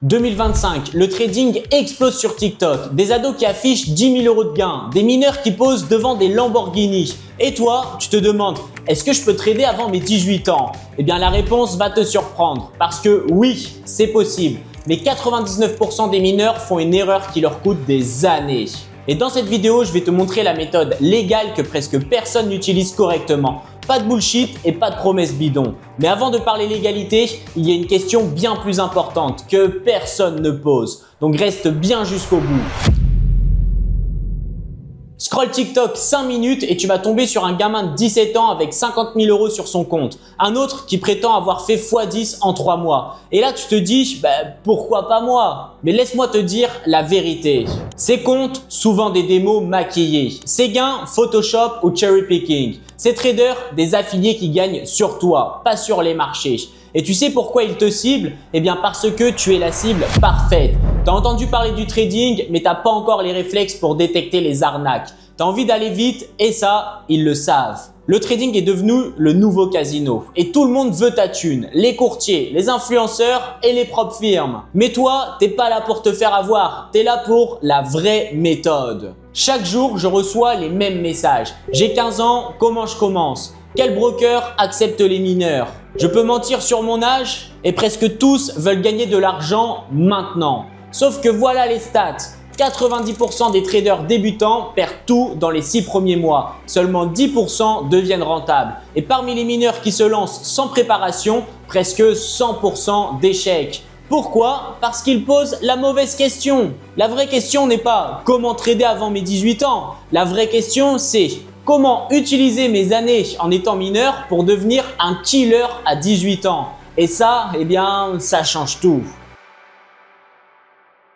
2025, le trading explose sur TikTok. Des ados qui affichent 10 000 € de gains, des mineurs qui posent devant des Lamborghini. Et toi, tu te demandes, est-ce que je peux trader avant mes 18 ans? Eh bien, la réponse va te surprendre parce que oui, c'est possible. Mais 99% des mineurs font une erreur qui leur coûte des années. Et dans cette vidéo, je vais te montrer la méthode légale que presque personne n'utilise correctement. Pas de bullshit et pas de promesses bidons. Mais avant de parler légalité, il y a une question bien plus importante que personne ne pose. Donc reste bien jusqu'au bout. Scroll TikTok 5 minutes et tu vas tomber sur un gamin de 17 ans avec 50 000 € sur son compte. Un autre qui prétend avoir fait x10 en 3 mois. Et là, tu te dis, pourquoi pas moi? Mais laisse-moi te dire la vérité. Ces comptes, souvent des démos maquillées. Ces gains, Photoshop ou cherry picking. Ces traders, des affiliés qui gagnent sur toi, pas sur les marchés. Et tu sais pourquoi ils te ciblent? Eh bien parce que tu es la cible parfaite. Tu as entendu parler du trading, mais tu n'as pas encore les réflexes pour détecter les arnaques. Tu as envie d'aller vite et ça, ils le savent. Le trading est devenu le nouveau casino et tout le monde veut ta thune. Les courtiers, les influenceurs et les propres firmes. Mais toi, t'es pas là pour te faire avoir, tu es là pour la vraie méthode. Chaque jour, je reçois les mêmes messages. J'ai 15 ans, comment je commence? Quel broker accepte les mineurs? Je peux mentir sur mon âge? Et presque tous veulent gagner de l'argent maintenant. Sauf que voilà les stats. 90% des traders débutants perdent tout dans les 6 premiers mois. Seulement 10% deviennent rentables. Et parmi les mineurs qui se lancent sans préparation, presque 100% d'échecs. Pourquoi? Parce qu'ils posent la mauvaise question. La vraie question n'est pas comment trader avant mes 18 ans. La vraie question c'est comment utiliser mes années en étant mineur pour devenir un killer à 18 ans. Et ça, eh bien, ça change tout.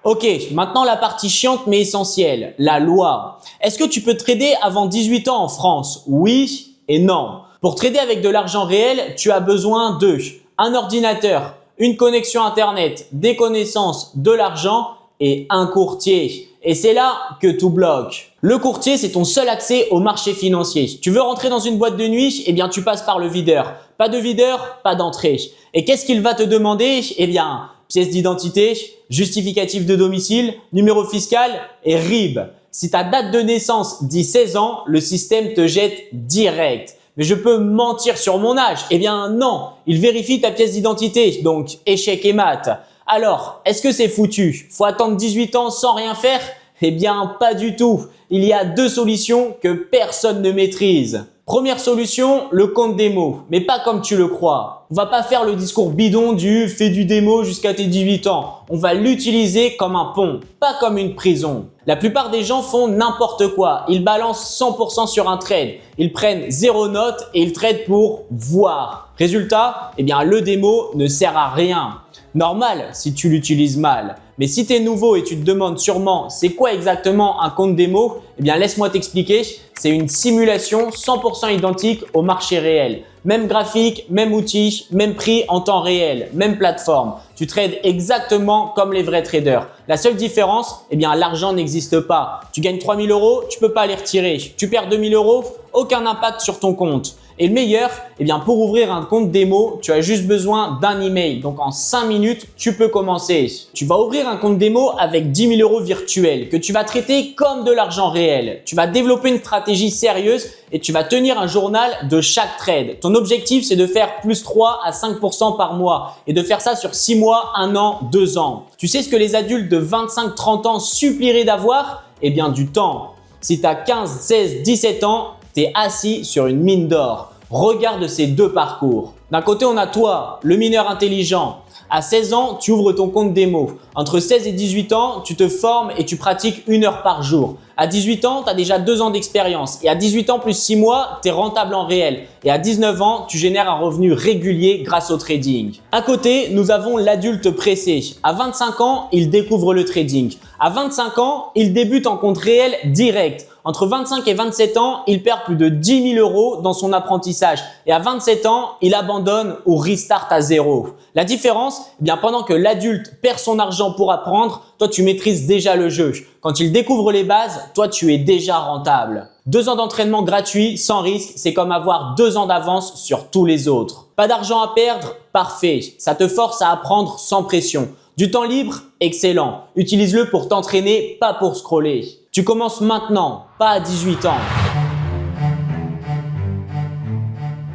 Ok, maintenant la partie chiante mais essentielle, la loi. Est-ce que tu peux trader avant 18 ans en France? Oui et non. Pour trader avec de l'argent réel, tu as besoin de un ordinateur, une connexion internet, des connaissances, de l'argent et un courtier. Et c'est là que tout bloque. Le courtier, c'est ton seul accès au marché financier. Tu veux rentrer dans une boîte de nuit? Eh bien, tu passes par le videur. Pas de videur, pas d'entrée. Et qu'est-ce qu'il va te demander? Eh bien, pièce d'identité, justificatif de domicile, numéro fiscal et RIB. Si ta date de naissance dit 16 ans, le système te jette direct. Mais je peux mentir sur mon âge? Eh bien non, il vérifie ta pièce d'identité, donc échec et mat. Alors, est-ce que c'est foutu? Faut attendre 18 ans sans rien faire? Eh bien pas du tout. Il y a deux solutions que personne ne maîtrise. Première solution, le compte démo, mais pas comme tu le crois. On va pas faire le discours bidon du fais du démo jusqu'à tes 18 ans. On va l'utiliser comme un pont, pas comme une prison. La plupart des gens font n'importe quoi. Ils balancent 100% sur un trade. Ils prennent 0 note et ils tradent pour voir. Résultat, eh bien le démo ne sert à rien. Normal si tu l'utilises mal. Mais si tu es nouveau et tu te demandes sûrement c'est quoi exactement un compte démo, eh bien laisse-moi t'expliquer. C'est une simulation 100% identique au marché réel. Même graphique, même outil, même prix en temps réel, même plateforme. Tu trades exactement comme les vrais traders. La seule différence, eh bien l'argent n'existe pas. Tu gagnes 3 000 €, tu peux pas les retirer. Tu perds 2 000 €, aucun impact sur ton compte. Et le meilleur, eh bien pour ouvrir un compte démo, tu as juste besoin d'un email. Donc en 5 minutes, tu peux commencer. Tu vas ouvrir un compte démo avec 10 000 € virtuels que tu vas traiter comme de l'argent réel. Tu vas développer une stratégie sérieuse et tu vas tenir un journal de chaque trade. Ton objectif, c'est de faire plus 3 à 5% par mois et de faire ça sur 6 mois, 1 an, 2 ans. Tu sais ce que les adultes de 25-30 ans supplieraient d'avoir? Eh bien du temps. Si tu as 15, 16, 17 ans, tu es assis sur une mine d'or. Regarde ces deux parcours. D'un côté, on a toi, le mineur intelligent. À 16 ans, tu ouvres ton compte démo. Entre 16 et 18 ans, tu te formes et tu pratiques 1 heure par jour. À 18 ans, tu as déjà 2 ans d'expérience. Et à 18 ans plus 6 mois, tu es rentable en réel. Et à 19 ans, tu génères un revenu régulier grâce au trading. À côté, nous avons l'adulte pressé. À 25 ans, il découvre le trading. À 25 ans, il débute en compte réel direct. Entre 25 et 27 ans, il perd plus de 10 000 € dans son apprentissage. Et à 27 ans, il abandonne ou restart à zéro. La différence, eh bien pendant que l'adulte perd son argent pour apprendre, toi tu maîtrises déjà le jeu. Quand il découvre les bases, toi tu es déjà rentable. 2 ans d'entraînement gratuit, sans risque, c'est comme avoir 2 ans d'avance sur tous les autres. Pas d'argent à perdre? Parfait. Ça te force à apprendre sans pression. Du temps libre? Excellent. Utilise-le pour t'entraîner, pas pour scroller. Tu commences maintenant, pas à 18 ans.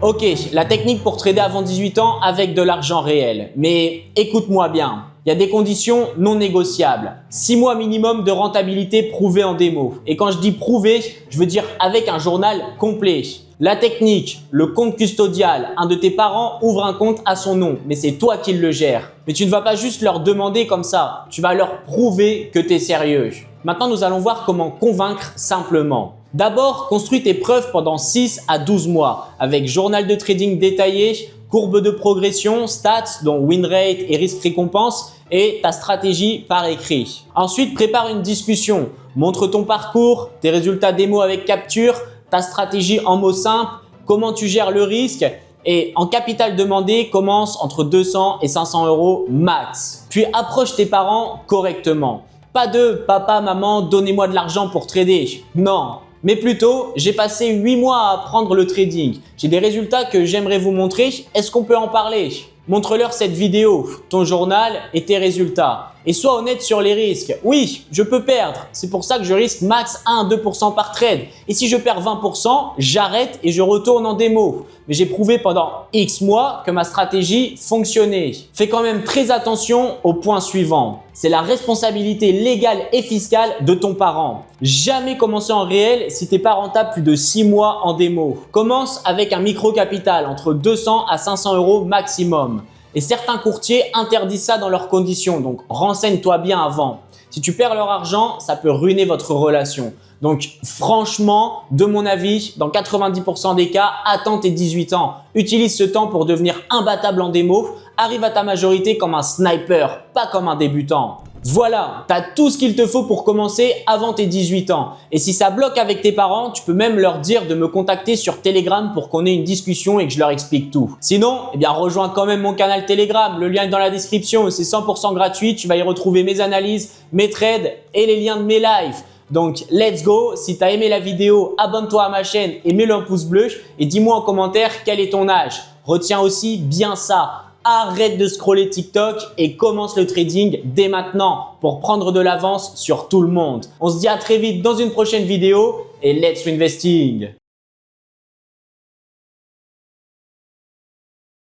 Ok, la technique pour trader avant 18 ans avec de l'argent réel. Mais écoute-moi bien, il y a des conditions non négociables. 6 mois minimum de rentabilité prouvée en démo. Et quand je dis prouvé, je veux dire avec un journal complet. La technique, le compte custodial, un de tes parents ouvre un compte à son nom, mais c'est toi qui le gères. Mais tu ne vas pas juste leur demander comme ça, tu vas leur prouver que tu es sérieux. Maintenant, nous allons voir comment convaincre simplement. D'abord, construis tes preuves pendant 6 à 12 mois avec journal de trading détaillé, courbe de progression, stats dont win rate et risque récompense et ta stratégie par écrit. Ensuite, prépare une discussion. Montre ton parcours, tes résultats démo avec capture, ta stratégie en mots simples, comment tu gères le risque et en capital demandé, commence entre 200 et 500 euros max. Puis approche tes parents correctement. Pas de « papa, maman, donnez-moi de l'argent pour trader ». Non, mais plutôt « j'ai passé 8 mois à apprendre le trading. J'ai des résultats que j'aimerais vous montrer. Est-ce qu'on peut en parler ?» Montre-leur cette vidéo, ton journal et tes résultats. Et sois honnête sur les risques. Oui, je peux perdre. C'est pour ça que je risque max 1 à 2% par trade. Et si je perds 20%, j'arrête et je retourne en démo. Mais j'ai prouvé pendant X mois que ma stratégie fonctionnait. Fais quand même très attention au point suivant. C'est la responsabilité légale et fiscale de ton parent. Jamais commencer en réel si tu n'es pas rentable plus de 6 mois en démo. Commence avec un micro-capital entre 200 à 500 euros maximum. Et certains courtiers interdisent ça dans leurs conditions, donc renseigne-toi bien avant. Si tu perds leur argent, ça peut ruiner votre relation. Donc franchement, de mon avis, dans 90% des cas, attends tes 18 ans. Utilise ce temps pour devenir imbattable en démo. Arrive à ta majorité comme un sniper, pas comme un débutant. Voilà, tu as tout ce qu'il te faut pour commencer avant tes 18 ans. Et si ça bloque avec tes parents, tu peux même leur dire de me contacter sur Telegram pour qu'on ait une discussion et que je leur explique tout. Sinon, rejoins quand même mon canal Telegram. Le lien est dans la description, c'est 100% gratuit. Tu vas y retrouver mes analyses, mes trades et les liens de mes lives. Donc, let's go. Si tu as aimé la vidéo, abonne-toi à ma chaîne et mets-le un pouce bleu et dis-moi en commentaire quel est ton âge. Retiens aussi bien ça. Arrête de scroller TikTok et commence le trading dès maintenant pour prendre de l'avance sur tout le monde. On se dit à très vite dans une prochaine vidéo et let's investing!